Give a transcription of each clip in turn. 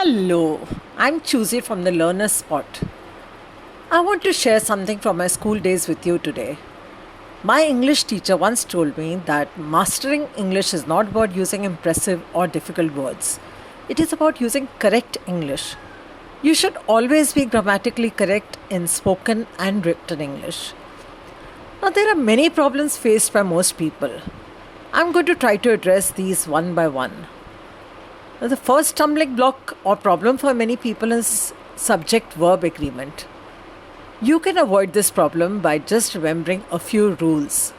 Hello, I'm Choosy from the Learner Spot. I want to share something from my school days with you today. My English teacher once told me that mastering English is not about using impressive or difficult words. It is about using correct English. You should always be grammatically correct in spoken and written English. Now, there are many problems faced by most people. I'm going to try to address these one by one. Now, the first stumbling block or problem for many people is subject verb agreement. You can avoid this problem by just remembering a few rules.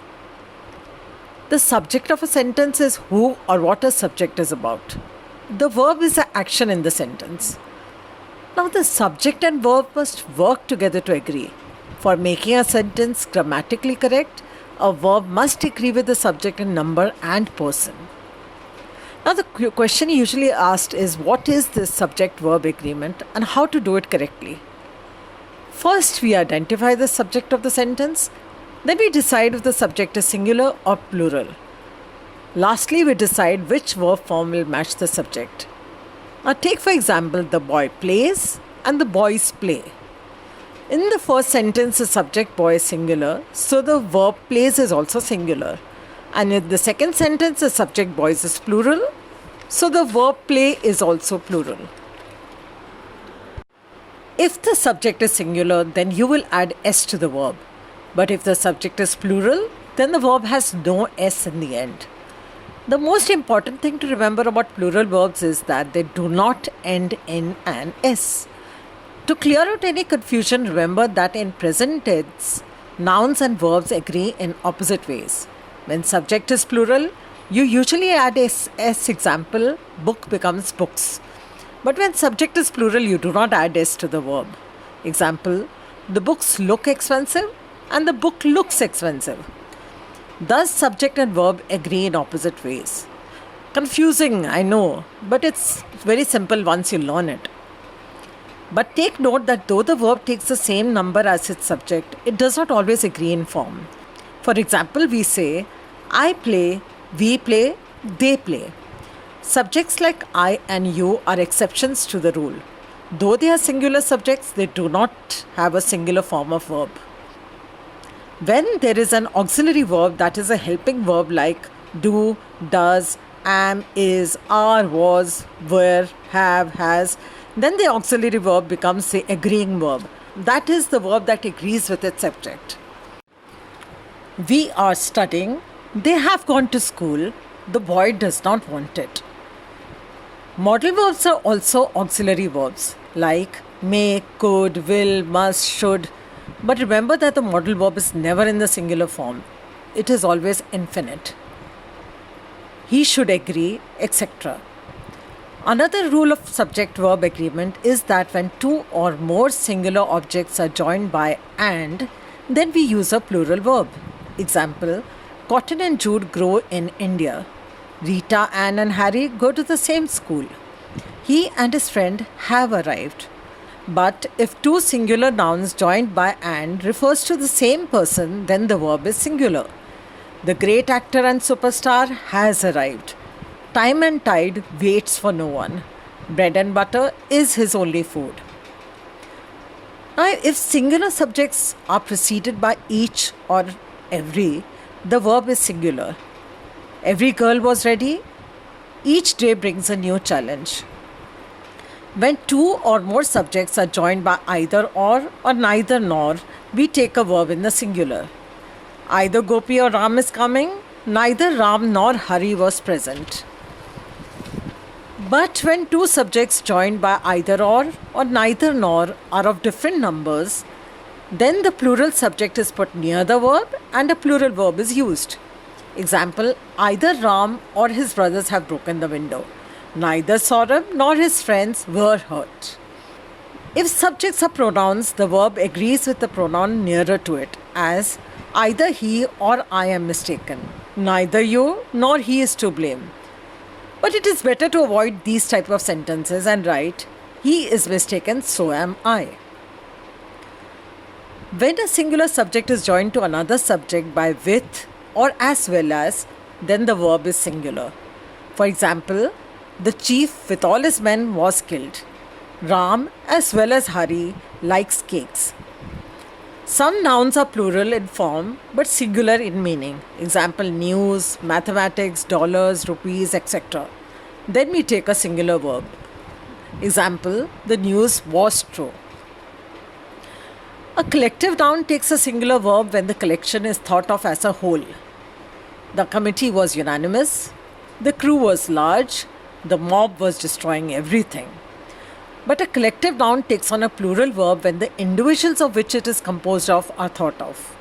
The subject of a sentence is who or what a subject is about. The verb is the action in the sentence. Now, the subject and verb must work together to agree. For making a sentence grammatically correct, a verb must agree with the subject in number and person. Now, the question usually asked is what is this subject verb agreement and how to do it correctly? First, we identify the subject of the sentence. Then, we decide if the subject is singular or plural. Lastly, we decide which verb form will match the subject. Now, take for example, the boy plays and the boys play. In the first sentence, the subject boy is singular, so the verb plays is also singular. And in the second sentence, the subject boys is plural, so the verb play is also plural. If the subject is singular, then you will add s to the verb. But if the subject is plural, then the verb has no s in the end. The most important thing to remember about plural verbs is that they do not end in an s. To clear out any confusion, remember that in present tense, nouns and verbs agree in opposite ways. When subject is plural, you usually add s. Example, book becomes books. But when subject is plural, you do not add s to the verb. Example, the books look expensive and the book looks expensive. Thus, subject and verb agree in opposite ways. Confusing, I know, but it's very simple once you learn it. But take note that though the verb takes the same number as its subject, it does not always agree in form. For example, we say, I play, we play, they play. Subjects like I and you are exceptions to the rule. Though they are singular subjects, they do not have a singular form of verb. When there is an auxiliary verb that is a helping verb like do, does, am, is, are, was, were, have, has, then the auxiliary verb becomes the agreeing verb. That is the verb that agrees with its subject. We are studying, they have gone to school, the boy does not want it. Modal verbs are also auxiliary verbs like may, could, will, must, should. But remember that the modal verb is never in the singular form. It is always infinite. He should agree, etc. Another rule of subject-verb agreement is that when two or more singular objects are joined by and, then we use a plural verb. Example, Cotton and Jude grow in India. Rita, Anne and Harry go to the same school. He and his friend have arrived. But if two singular nouns joined by and refers to the same person, then the verb is singular. The great actor and superstar has arrived. Time and tide waits for no one. Bread and butter is his only food. Now, if singular subjects are preceded by each or every, the verb is singular. Every girl was ready. Each day brings a new challenge. When two or more subjects are joined by either or neither nor, we take a verb in the singular. Either Gopi or Ram is coming, neither Ram nor Hari was present. But when two subjects joined by either or neither nor are of different numbers, then the plural subject is put near the verb and a plural verb is used. Example, either Ram or his brothers have broken the window. Neither Saurabh nor his friends were hurt. If subjects are pronouns, the verb agrees with the pronoun nearer to it, as either he or I am mistaken. Neither you nor he is to blame. But it is better to avoid these type of sentences and write, he is mistaken, so am I. When a singular subject is joined to another subject by with or as well as, then the verb is singular. For example, the chief with all his men was killed. Ram as well as Hari likes cakes. Some nouns are plural in form but singular in meaning. Example, news, mathematics, dollars, rupees, etc. Then we take a singular verb. Example, the news was true. A collective noun takes a singular verb when the collection is thought of as a whole. The committee was unanimous, the crew was large, the mob was destroying everything. But a collective noun takes on a plural verb when the individuals of which it is composed of are thought of.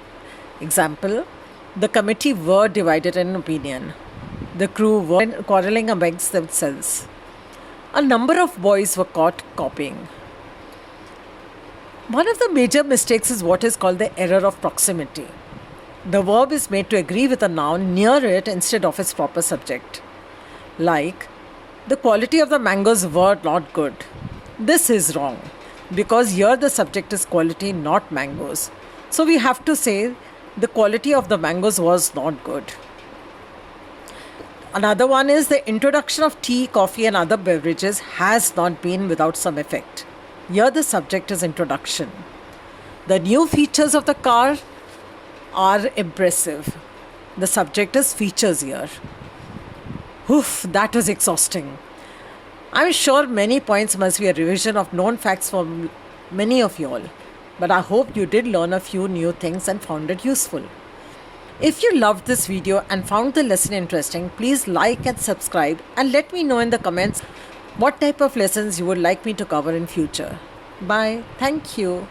Example, the committee were divided in opinion. The crew were quarreling amongst themselves. A number of boys were caught copying. One of the major mistakes is what is called the error of proximity. The verb is made to agree with a noun near it instead of its proper subject. Like, the quality of the mangoes were not good. This is wrong because here the subject is quality, not mangoes. So we have to say the quality of the mangoes was not good. Another one is the introduction of tea, coffee, and other beverages has not been without some effect. Here the subject is introduction. The new features of the car are impressive. The subject is features here. Oof, that was exhausting. I'm sure many points must be a revision of known facts for many of you all, but I hope you did learn a few new things and found it useful. If you loved this video and found the lesson interesting, please like and subscribe and let me know in the comments what type of lessons you would like me to cover in future. Bye. Thank you.